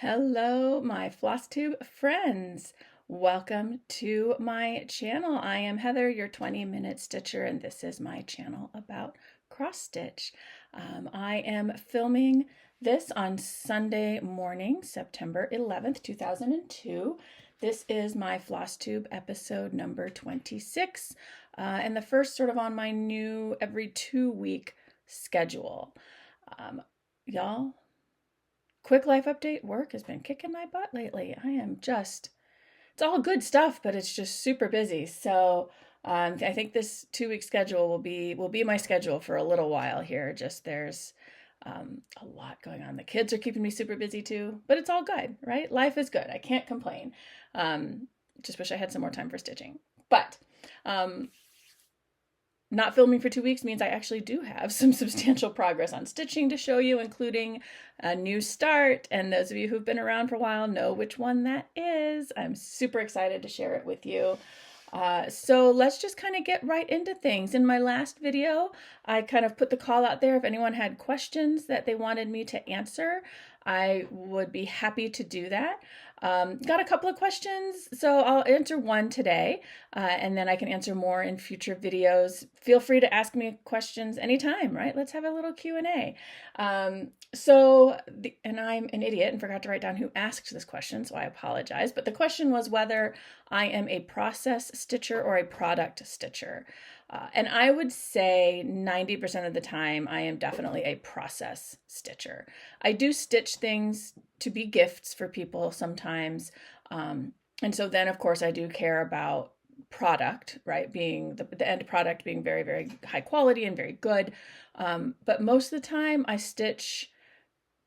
Hello, my Flosstube friends. Welcome to my channel. I am Heather, your 20-minute stitcher, and this is my channel about cross stitch. I am filming this on Sunday morning, September 11th, 2002. This is my Flosstube episode number 26, and the first sort of on my new every 2-week schedule. Y'all, quick life update, work has been kicking my butt lately. It's all good stuff, but it's just super busy. So I think this 2-week schedule will be my schedule for a little while here. Just there's a lot going on. The kids are keeping me super busy too, but it's all good, right? Life is good. I can't complain. Just wish I had some more time for stitching. But not filming for 2 weeks means I actually do have some substantial progress on stitching to show you, including a new start. And those of you who've been around for a while know which one that is. I'm super excited to share it with you. So let's just kind of get right into things. In my last video, I kind of put the call out there. If anyone had questions that they wanted me to answer, I would be happy to do that. Got a couple of questions, so I'll answer one today, and then I can answer more in future videos. Feel free to ask me questions anytime, right? Let's have a little Q&A. And I'm an idiot and forgot to write down who asked this question, so I apologize. But the question was whether I am a process stitcher or a product stitcher. And I would say 90% of the time I am definitely a process stitcher. I do stitch things to be gifts for people sometimes. And so then, of course, I do care about product, right? Being the end product being very, very high quality and very good. But most of the time I stitch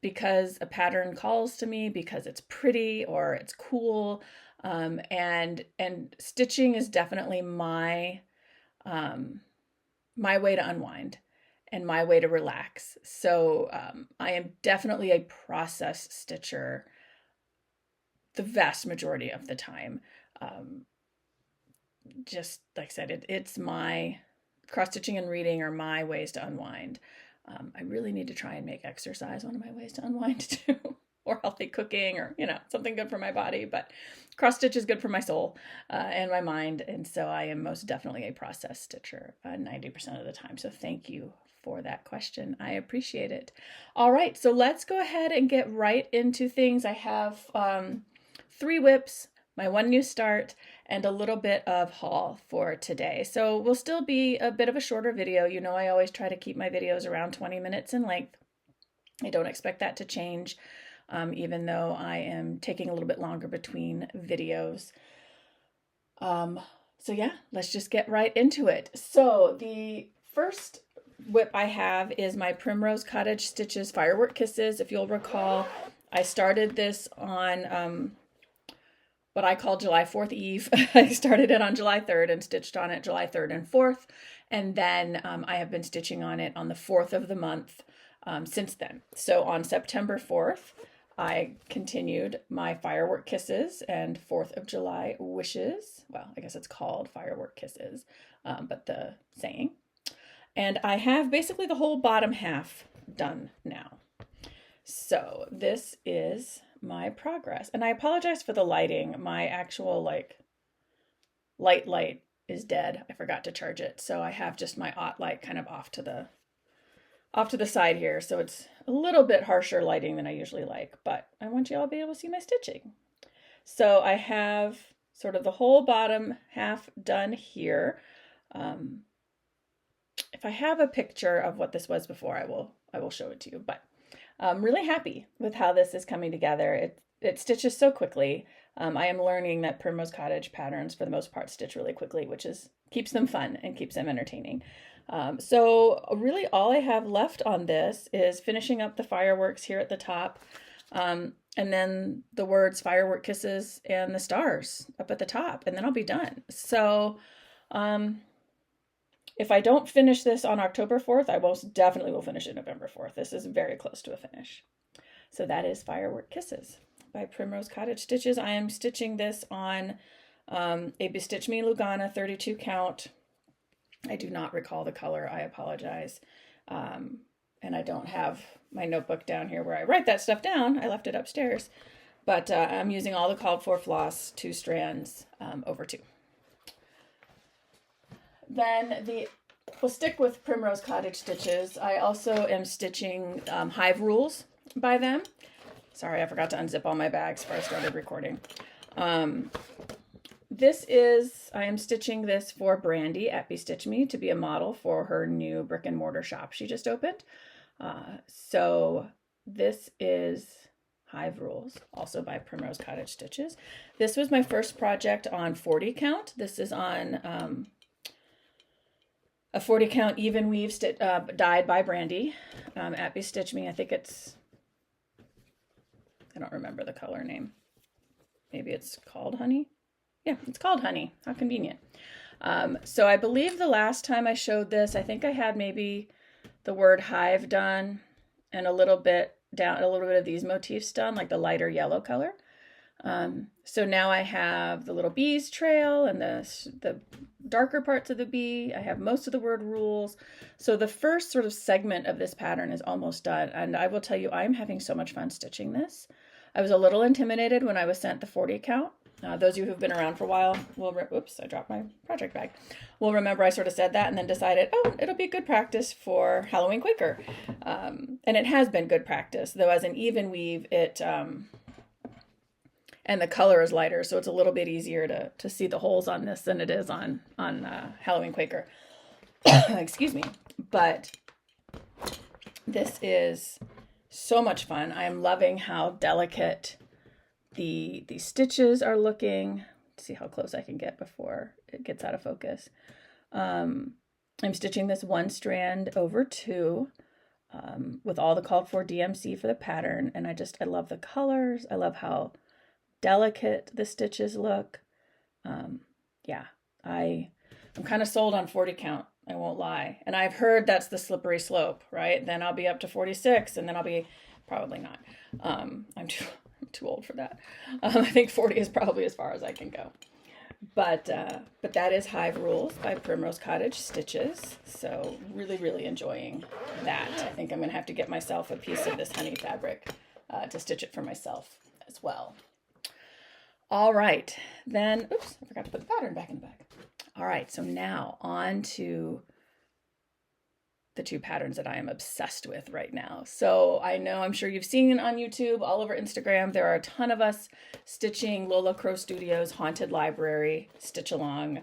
because a pattern calls to me, because it's pretty or it's cool. And stitching is definitely my way to unwind and my way to relax. So I am definitely a process stitcher the vast majority of the time. Just like I said, it's my cross stitching and reading are my ways to unwind. I really need to try and make exercise one of my ways to unwind too. Or healthy cooking, or something good for my body. But cross stitch is good for my soul and my mind, and so I am most definitely a process stitcher 90% of the time. So thank you for that question. I appreciate it. All right, so let's go ahead and get right into things. I have 3 whips, my 1 new start, and a little bit of haul for today. So we'll still be a bit of a shorter video. I always try to keep my videos around 20 minutes in length. I don't expect that to change. Even though I am taking a little bit longer between videos. So yeah, let's just get right into it. So the first whip I have is my Primrose Cottage Stitches Firework Kisses. If you'll recall, I started this on what I call July 4th Eve. I started it on July 3rd and stitched on it July 3rd and 4th. And then I have been stitching on it on the 4th of the month since then. So on September 4th, I continued my Firework Kisses and 4th of July Wishes. Well, I guess it's called Firework Kisses, but the saying. And I have basically the whole bottom half done now. So this is my progress. And I apologize for the lighting. My actual light is dead. I forgot to charge it. So I have just my OT light kind of off to the side here, so it's a little bit harsher lighting than I usually like, but I want you all to be able to see my stitching. So I have sort of the whole bottom half done here. If I have a picture of what this was before, I will show it to you, but I'm really happy with how this is coming together. It stitches so quickly. I am learning that Primrose Cottage patterns, for the most part, stitch really quickly, which keeps them fun and keeps them entertaining. So really all I have left on this is finishing up the fireworks here at the top, and then the words Firework Kisses and the stars up at the top, and then I'll be done. So if I don't finish this on October 4th, I most definitely will finish it November 4th. This is very close to a finish. So that is Firework Kisses by Primrose Cottage Stitches. I am stitching this on a Bestitch Me Lugana 32 count. I do not recall the color. I apologize. And I don't have my notebook down here where I write that stuff down. I left it upstairs. but I'm using all the called for floss, 2 strands over 2. Then we'll stick with Primrose Cottage stitches. I also am stitching Hive Rules by them. Sorry, I forgot to unzip all my bags before I started recording. I am stitching this for Brandy at Bestitch Me to be a model for her new brick and mortar shop she just opened. So this is Hive Rules, also by Primrose Cottage Stitches. This was my first project on 40 count. This is on a 40 count even weave dyed by Brandy at Bestitch Me. I think I don't remember the color name. Maybe it's called Honey. Yeah, it's called Honey. How convenient. So I believe the last time I showed this, I think I had maybe the word hive done and a little bit of these motifs done, like the lighter yellow color. So now I have the little bees trail and the darker parts of the bee. I have most of the word rules. So the first sort of segment of this pattern is almost done. And I will tell you, I'm having so much fun stitching this. I was a little intimidated when I was sent the 40 count. Those of you who've been around for a while whoops, I dropped my project bag. Will remember I sort of said that and then decided, it'll be good practice for Halloween Quaker. And it has been good practice, though as an even weave, and the color is lighter, so it's a little bit easier to see the holes on this than it is on Halloween Quaker. Excuse me. But this is so much fun. I am loving how delicate the stitches are looking. Let's see how close I can get before it gets out of focus. I'm stitching this 1 strand over 2 with all the called for DMC for the pattern, and I love the colors. I love how delicate the stitches look. I'm kind of sold on 40 count, I won't lie. And I've heard that's the slippery slope, right? Then I'll be up to 46 and then I'll be probably not. I'm too old for that. I think 40 is probably as far as I can go. But that is Hive Rules by Primrose Cottage Stitches. So really, really enjoying that. I think I'm going to have to get myself a piece of this honey fabric to stitch it for myself as well. All right, then, oops, I forgot to put the pattern back in the bag. All right, so now on to the 2 patterns that I am obsessed with right now. So I'm sure you've seen on YouTube, all over Instagram, there are a ton of us stitching Lola Crow Studios Haunted Library stitch along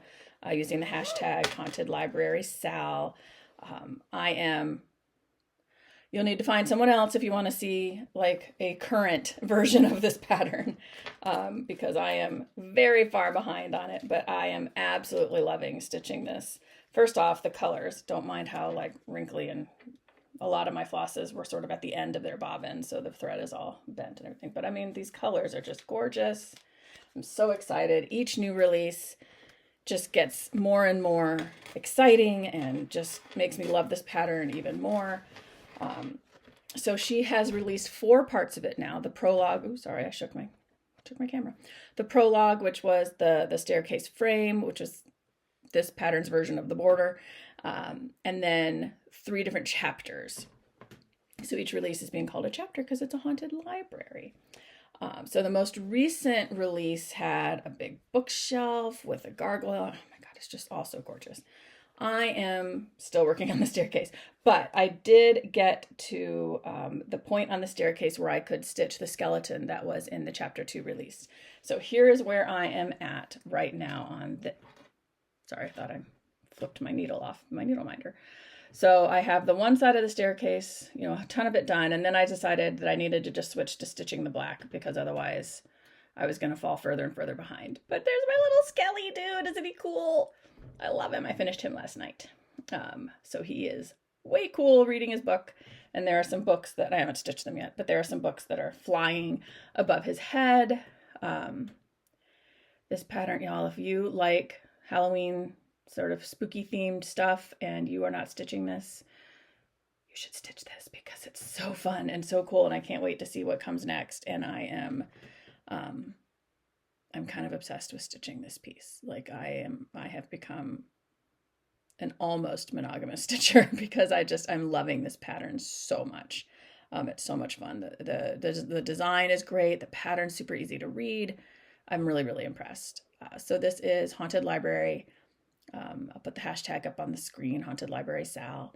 using the hashtag Haunted Library Sal. You'll need to find someone else if you want to see like a current version of this pattern because I am very far behind on it, but I am absolutely loving stitching this. First off, the colors. Don't mind how like wrinkly, and a lot of my flosses were sort of at the end of their bobbin, so the thread is all bent and everything. But I mean, these colors are just gorgeous. I'm so excited. Each new release just gets more and more exciting and just makes me love this pattern even more. So she has released 4 parts of it now. The prologue, I took my camera. The prologue, which was the staircase frame, which is this pattern's version of the border, and then 3 different chapters. So each release is being called a chapter because it's a haunted library. So the most recent release had a big bookshelf with a gargoyle. Oh my God, it's just all so gorgeous. I am still working on the staircase, but I did get to the point on the staircase where I could stitch the skeleton that was in the chapter 2 release. So here is where I am at right now on sorry, I thought I flipped my needle off my needle minder. So I have the one side of the staircase, a ton of it done. And then I decided that I needed to just switch to stitching the black because otherwise I was going to fall further and further behind. But there's my little skelly dude. Isn't he cool? I love him. I finished him last night. So he is way cool reading his book. And there are some books that I haven't stitched them yet, but there are some books that are flying above his head. This pattern, y'all, if you like Halloween sort of spooky themed stuff and you are not stitching this, you should stitch this because it's so fun and so cool. And I can't wait to see what comes next. And I'm kind of obsessed with stitching this piece. Like I have become an almost monogamous stitcher because I'm loving this pattern so much. It's so much fun. The design is great. The pattern's super easy to read. I'm really, really impressed. So this is Haunted Library. I'll put the hashtag up on the screen, Haunted Library Sal,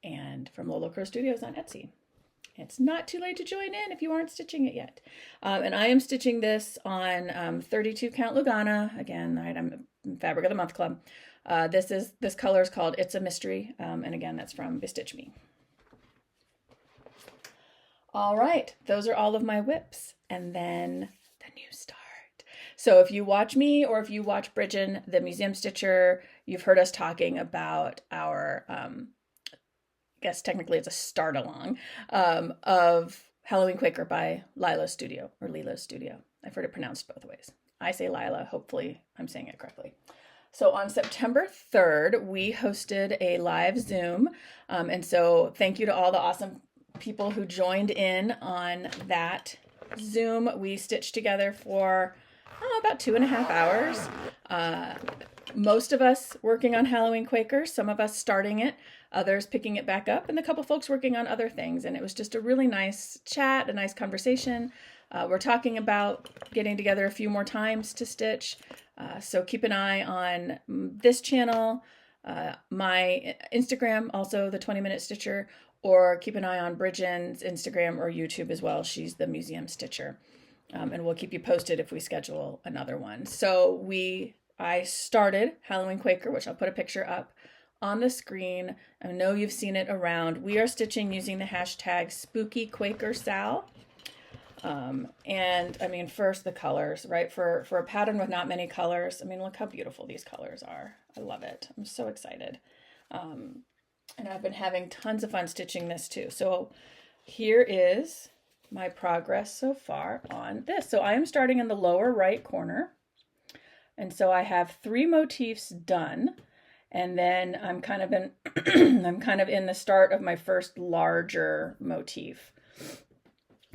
and from Lola Crow Studios on Etsy. It's not too late to join in if you aren't stitching it yet. And I am stitching this on 32 count Lugana. Again, I'm in Fabric of the Month Club. This color is called It's a Mystery. And again, that's from Bestitch Me. All right, those are all of my whips. And then the new start. So if you watch me or if you watch Bridgen, the Museum Stitcher, you've heard us talking about our, I guess technically it's a start along, of Halloween Quaker by Lila's Studio or Lila's Studio. I've heard it pronounced both ways. I say Lila, hopefully I'm saying it correctly. So on September 3rd, we hosted a live Zoom. And so thank you to all the awesome people who joined in on that Zoom. We stitched together for about 2.5 hours. Most of us working on Halloween Quaker, some of us starting it, others picking it back up, and a couple folks working on other things. And it was just a really nice chat, a nice conversation. We're talking about getting together a few more times to stitch. So keep an eye on this channel, my Instagram, also the 20-Minute Stitcher, or keep an eye on Bridgen's Instagram or YouTube as well. She's the Museum Stitcher. And we'll keep you posted if we schedule another one. So I started Halloween Quaker, which I'll put a picture up on the screen. I know you've seen it around. We are stitching using the hashtag SpookyQuakerSal. And I mean, first the colors, right? For a pattern with not many colors, I mean, look how beautiful these colors are. I love it. I'm so excited. And I've been having tons of fun stitching this too. So here is my progress so far on this. So I am starting in the lower right corner. And so I have 3 motifs done. And then I'm kind of in the start of my first larger motif.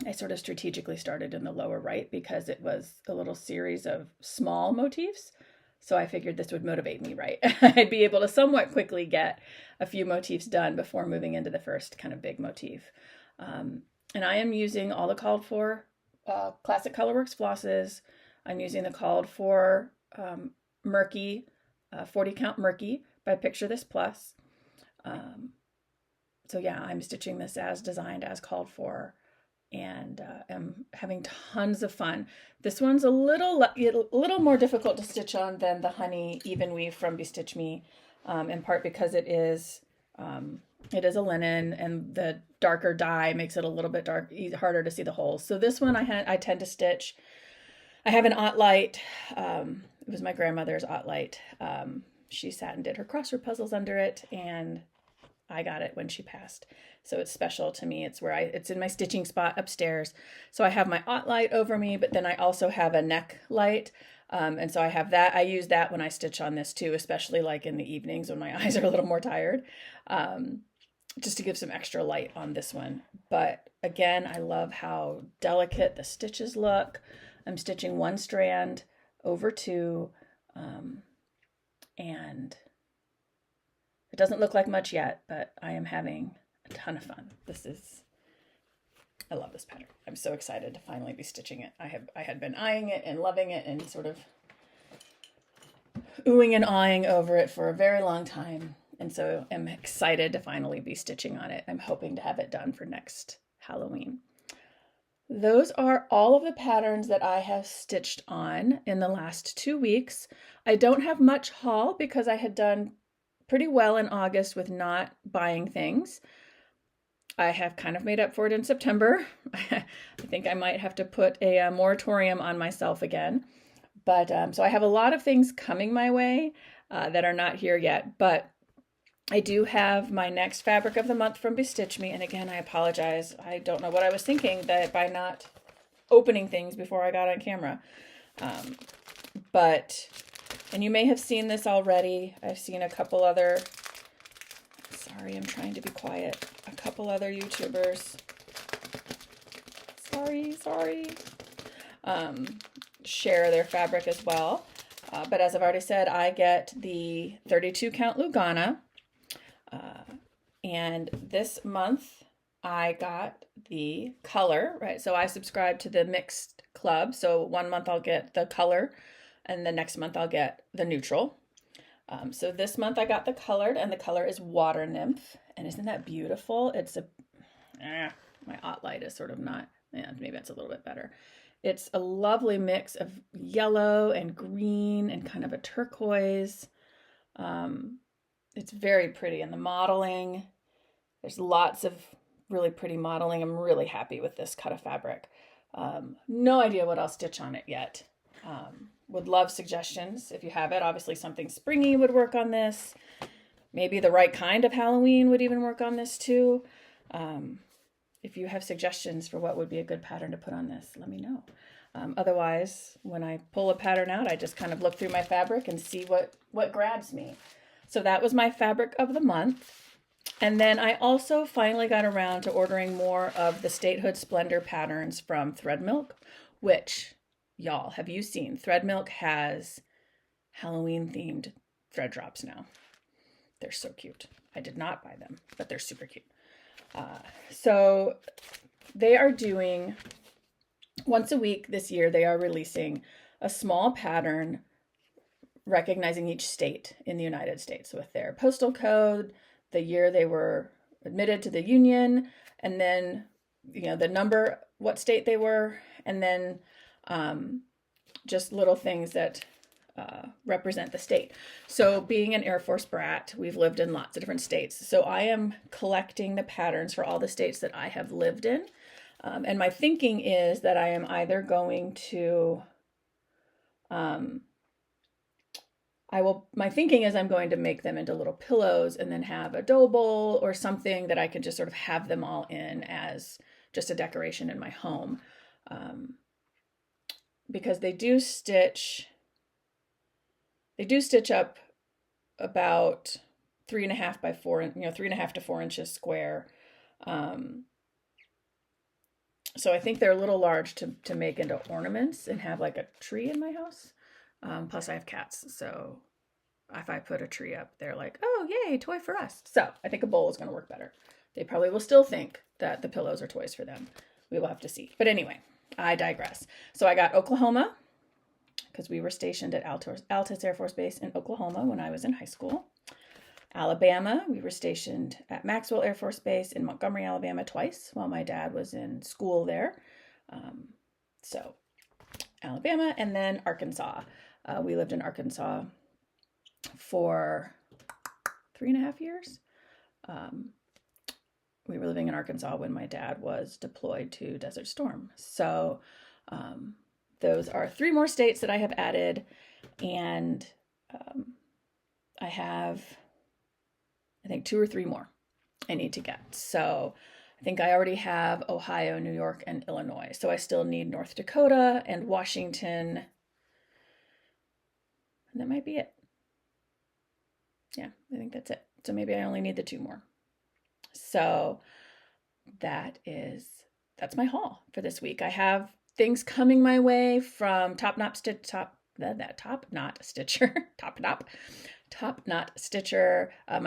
I sort of strategically started in the lower right because it was a little series of small motifs. So I figured this would motivate me, right? I'd be able to somewhat quickly get a few motifs done before moving into the first kind of big motif. And I am using all the called for Classic Colorworks flosses. I'm using the called for Murky, 40 count Murky by Picture This Plus. So yeah, I'm stitching this as designed, as called for, and am having tons of fun. This one's a little more difficult to stitch on than the Honey Even Weave from Bestitch Me, in part because it is a linen, and the darker dye makes it a little bit harder to see the holes. So this one I tend to stitch. I have an Ottlight. It was my grandmother's Ottlight. She sat and did her crossword puzzles under it, and I got it when she passed. So it's special to me. It's in my stitching spot upstairs. So I have my Ottlight over me, but then I also have a neck light. And so I have that. I use that when I stitch on this too, especially like in the evenings when my eyes are a little more tired, just to give some extra light on this one. But again, I love how delicate the stitches look. I'm stitching 1 strand over 2, and it doesn't look like much yet, but I am having a ton of fun. I love this pattern. I'm so excited to finally be stitching it. I had been eyeing it and loving it and sort of oohing and awing over it for a very long time. And so I'm excited to finally be stitching on it. I'm hoping to have it done for next Halloween. Those are all of the patterns that I have stitched on in the last 2 weeks. I don't have much haul because I had done pretty well in August with not buying things. I have kind of made up for it in September. I think I might have to put a moratorium on myself again. But so I have a lot of things coming my way that are not here yet. But I do have my next Fabric of the Month from Bestitch Me. And again, I apologize. I don't know what I was thinking that by not opening things before I got on camera. And you may have seen this already. I've seen a couple other, sorry, I'm trying to be quiet. A couple other YouTubers, sorry, share their fabric as well. But as I've already said, I get the 32 count Lugana. And this month, I got the color, right? So I subscribe to the mixed club. So 1 month I'll get the color, and the next month I'll get the neutral. So this month I got the colored, and the color is Water Nymph. And isn't that beautiful? It's my ot light is sort of not, yeah, maybe that's a little bit better. It's a lovely mix of yellow and green and kind of a turquoise. It's very pretty, and the modeling, there's lots of really pretty modeling. I'm really happy with this cut of fabric. No idea what I'll stitch on it yet. Would love suggestions if you have it. Obviously something springy would work on this. Maybe the right kind of Halloween would even work on this too. If you have suggestions for what would be a good pattern to put on this, let me know. Otherwise, when I pull a pattern out, I just kind of look through my fabric and see what grabs me. So that was my fabric of the month. And then I also finally got around to ordering more of the Statehood Splendor patterns from Thread Milk, which, y'all, have you seen? Thread Milk has Halloween themed thread drops now. They're so cute. I did not buy them, but they're super cute. So they are doing, once a week this year, they are releasing a small pattern recognizing each state in the United States with their postal code, the year they were admitted to the Union, and then, you know, the number, what state they were, and then just little things that represent the state. So being an Air Force brat, we've lived in lots of different states. So I am collecting the patterns for all the states that I have lived in. And my thinking is that I am either going to, my thinking is I'm going to make them into little pillows and then have a dough bowl or something that I can just sort of have them all in as just a decoration in my home. Because they do stitch up about 3.5 by 4, 3.5 to 4 inches square. So I think they're a little large to make into ornaments and have like a tree in my house. Plus I have cats, so if I put a tree up, they're like, oh, yay, toy for us. So I think a bowl is going to work better. They probably will still think that the pillows are toys for them. We will have to see. But anyway, I digress. So I got Oklahoma, because we were stationed at Altus Air Force Base in Oklahoma when I was in high school. Alabama, we were stationed at Maxwell Air Force Base in Montgomery, Alabama twice while my dad was in school there. So Alabama, and then Arkansas. We lived in Arkansas for 3.5 years. We were living in Arkansas when my dad was deployed to Desert Storm. So those are 3 more states that I have added, and I have, I think, 2 or 3 more I need to get. So I think I already have Ohio, New York, and Illinois. So I still need North Dakota and Washington. And that might be it. Yeah, I think that's it. So maybe I only need the 2 more. So that's my haul for this week. I have things coming my way from Top Knot Stitcher. My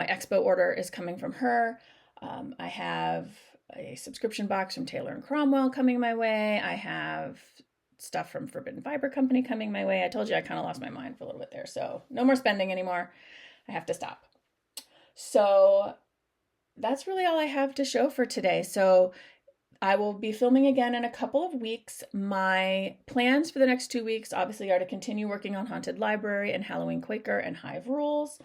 expo order is coming from her. I have a subscription box from Taylor and Cromwell coming my way. I have stuff from Forbidden Fiber Company coming my way. I told you I kind of lost my mind for a little bit there. So no more spending anymore. I have to stop. So that's really all I have to show for today. So I will be filming again in a couple of weeks. My plans for the next 2 weeks obviously are to continue working on Haunted Library and Halloween Quaker and Hive Rules.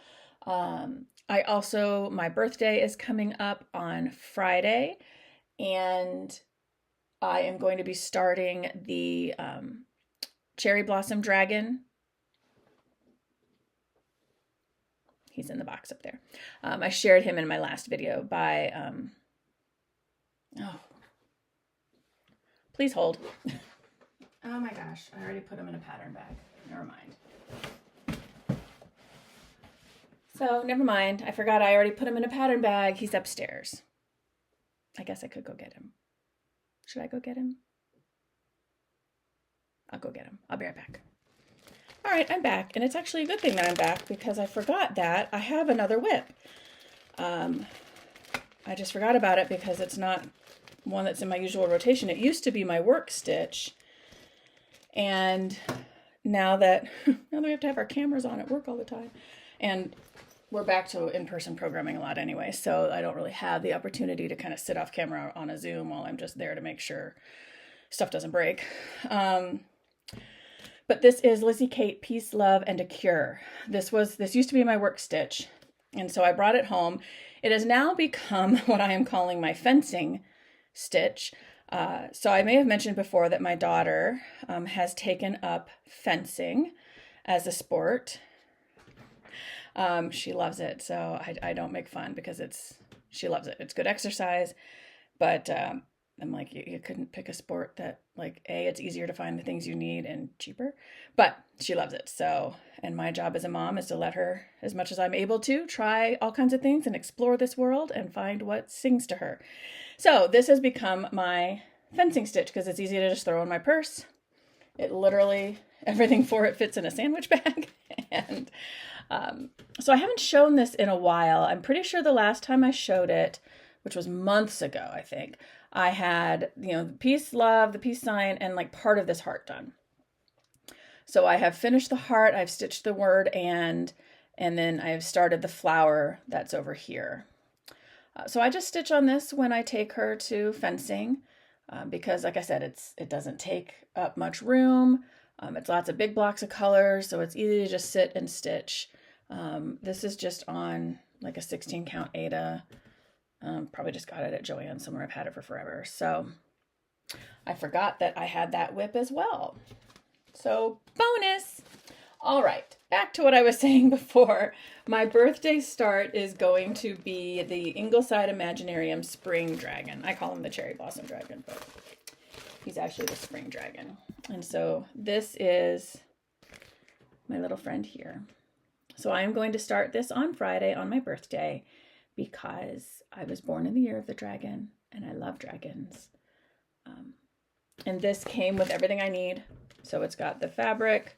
My birthday is coming up on Friday, and I am going to be starting the Cherry Blossom Dragon. He's in the box up there. I shared him in my last video by, please hold. Oh my gosh, I already put him in a pattern bag. Never mind. So never mind. I forgot I already put him in a pattern bag. He's upstairs. I guess I could go get him. Should I go get him? I'll go get him. I'll be right back. All right, I'm back, and it's actually a good thing that I'm back because I forgot that I have another whip. I just forgot about it because it's not one that's in my usual rotation. It used to be my work stitch. And now that we have to have our cameras on at work all the time, and we're back to in-person programming a lot anyway, so I don't really have the opportunity to kind of sit off camera on a Zoom while I'm just there to make sure stuff doesn't break. But this is Lizzie Kate, Peace, Love, and a Cure. This used to be my work stitch, and so I brought it home. It has now become what I am calling my fencing stitch. So I may have mentioned before that my daughter has taken up fencing as a sport. She loves it, so I don't make fun because she loves it. It's good exercise, but I'm like, you couldn't pick a sport that, like, it's easier to find the things you need and cheaper, but she loves it. So, and my job as a mom is to let her, as much as I'm able to, try all kinds of things and explore this world and find what sings to her. So this has become my fencing stitch because it's easy to just throw in my purse. It literally, everything for it fits in a sandwich bag. And so I haven't shown this in a while. I'm pretty sure the last time I showed it, which was months ago, I think, I had, the peace, love, the peace sign, and like part of this heart done. So I have finished the heart, I've stitched the word and then I have started the flower that's over here. So I just stitch on this when I take her to fencing because, like I said, it doesn't take up much room. It's lots of big blocks of colors, so it's easy to just sit and stitch. This is just on like a 16 count Aida. Probably just got it at Joann somewhere. I've had it for forever. So I forgot that I had that whip as well. So bonus. All right, back to what I was saying before. My birthday start is going to be the Ingleside Imaginarium Spring Dragon. I call him the Cherry Blossom Dragon, but he's actually the Spring Dragon. And so this is my little friend here. So I am going to start this on Friday on my birthday because I was born in the year of the dragon and I love dragons. And this came with everything I need. So it's got the fabric,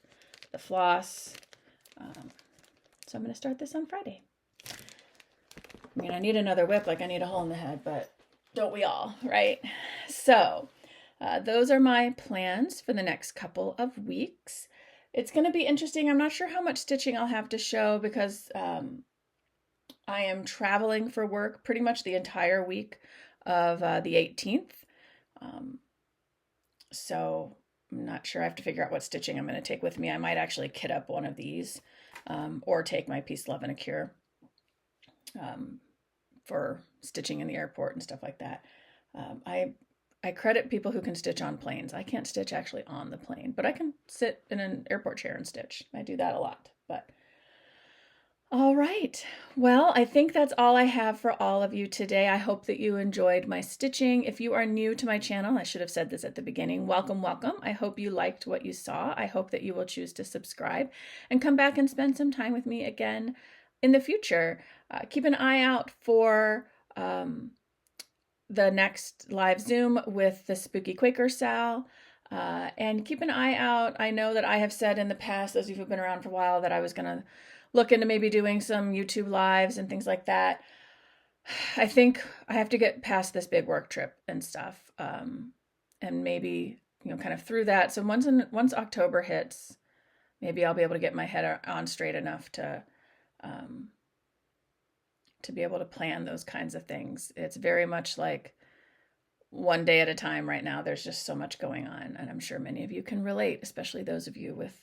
the floss. So I'm going to start this on Friday. I mean, I need another whip, like I need a hole in the head, but don't we all, right? So those are my plans for the next couple of weeks. It's going to be interesting. I'm not sure how much stitching I'll have to show because I am traveling for work pretty much the entire week of the 18th. So I'm not sure. I have to figure out what stitching I'm going to take with me. I might actually kit up one of these or take my Peace, Love, and a Cure for stitching in the airport and stuff like that. I credit people who can stitch on planes. I can't stitch actually on the plane, but I can sit in an airport chair and stitch. I do that a lot, but all right. Well, I think that's all I have for all of you today. I hope that you enjoyed my stitching. If you are new to my channel, I should have said this at the beginning. Welcome, welcome. I hope you liked what you saw. I hope that you will choose to subscribe and come back and spend some time with me again in the future. Keep an eye out for the next live Zoom with the Spooky Quaker Sal. And keep an eye out. I know that I have said in the past, those of you who've been around for a while, that I was going to look into maybe doing some YouTube lives and things like that. I think I have to get past this big work trip and stuff. And maybe, kind of through that. So once October hits, maybe I'll be able to get my head on straight enough to be able to plan those kinds of things. It's very much like one day at a time right now. There's just so much going on. And I'm sure many of you can relate, especially those of you with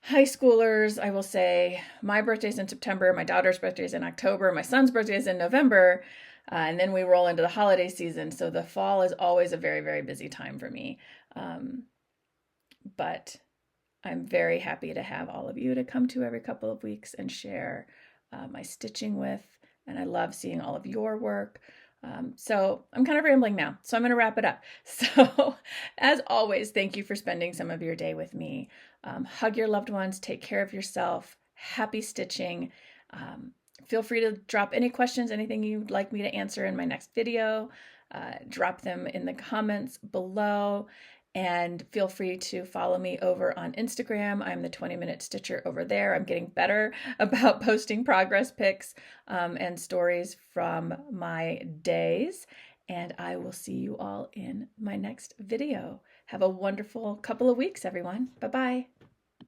high schoolers. I will say my birthday's in September, my daughter's birthday's in October, my son's birthday is in November, and then we roll into the holiday season. So the fall is always a very, very busy time for me. But I'm very happy to have all of you to come to every couple of weeks and share my stitching with, and I love seeing all of your work. So I'm kind of rambling now, so I'm going to wrap it up. So as always, thank you for spending some of your day with me. Hug your loved ones, take care of yourself, happy stitching. Feel free to drop any questions, anything you'd like me to answer in my next video. Drop them in the comments below. And feel free to follow me over on Instagram. I'm the 20-Minute Stitcher over there. I'm getting better about posting progress pics and stories from my days. and I will see you all in my next video. Have a wonderful couple of weeks, everyone. Bye-bye.